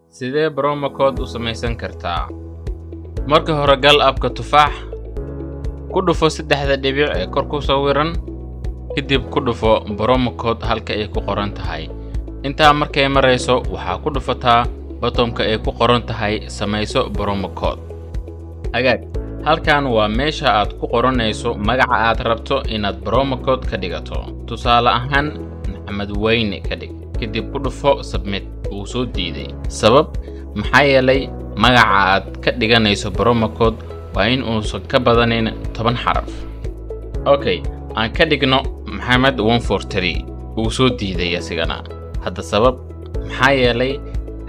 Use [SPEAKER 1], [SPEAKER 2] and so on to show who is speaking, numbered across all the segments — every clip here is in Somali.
[SPEAKER 1] sidee promo code u samaysan kartaa marka hore gal abka tufaax ku dhufo saddexda dhibic ee kor ku sawiran kadib ku dhufo promo code halka ay ku qoran tahay inta markay marayso waxa ku dhufataa bottomka ay ku qoran tahay samayso promo code agaag halkan waa meesha aad ku qoranayso magaca aad rabto inaad promo code ka dhigato tusaale ahaan Maxamed Weyne ka dhig kadib ku dhufo submit uu soo diiday sabab maxaa yeelay magaca aad ka dhiganayso promo code waa in uu ka badanayn 10 xaraf okay aan ka dhigno Maxamed 143 uu soo diiday asigana hadda sabab maxaa yeelay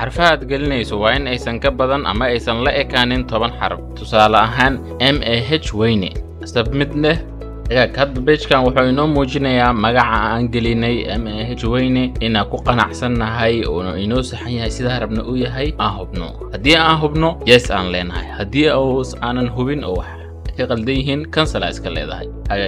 [SPEAKER 1] xarfaad gelinayso waa in aysan ka badan ama aysan la ekaanin 10 xaraf tusaale ahaan MAH Weyne submit leh hadda page-kan wuxuu inoo muujinayaa magaca aan gelinay MAH Weyne inaan ku qanacsanahay oo inoo saxan yahay sida rabna uu yahay aan hubno haddii aan hubno yes aan leenahay haddii aanan hubin oo wax ka qaldan yihiin cancel iska leedahay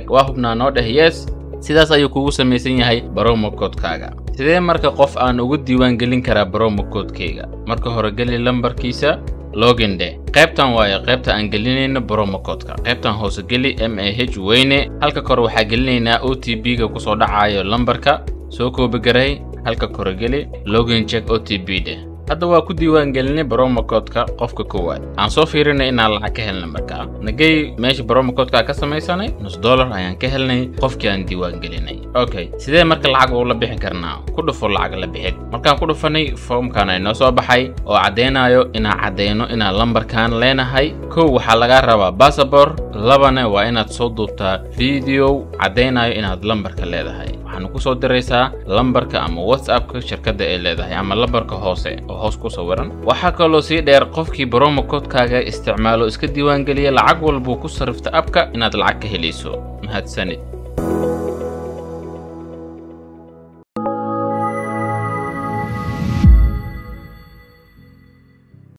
[SPEAKER 1] waa hubnaa noo dheh yes sidaas ayuu kugu samaysan yahay promo code-kaaga sidee marka qof aan ugu diiwaan gelin karaa promo code-kayga marka hore gali lambarkiisa login de qaybtan waaye qaybta aan gelinayno promo code-ka qaybtan hoose gali MAH Weyne halka kor waxa gelinaynaa OTP-ga ku soo dhacayo lambarka soo koobi garay halka kor gali login check OTP de hadda waa ku diiwaan gelinay promo code-ka qofka koowaad aan soo fiirinay inaan lacag ka helno markaa nagay meesha promo code-ka ka samaysanay $1 ayaan ka helnay qofkii aan diiwaan gelinay okay sidee marka lacag uu la bixin karnaa ku dhufo lacag la bixid markaan ku dhufanay formkan ay noo soo baxay oo cadeynayo inaan cadeyno inaan lambarkan leenahay kow waxa laga rabaa passport labana waa inaad soo duubtaa video cadeynayo inaad lambarka leedahay waxaan ku soo diraysaa lambarka ama WhatsApp-ka shirkadda ay leedahay ama lambarka hoose oo hoos ku sawiran waxa kaloo si dheer qofkii promo code-kaaga isticmaalo iska diiwaan geliya lacag walba ku sarifta abka inaad lacag ka helayso mahadsanid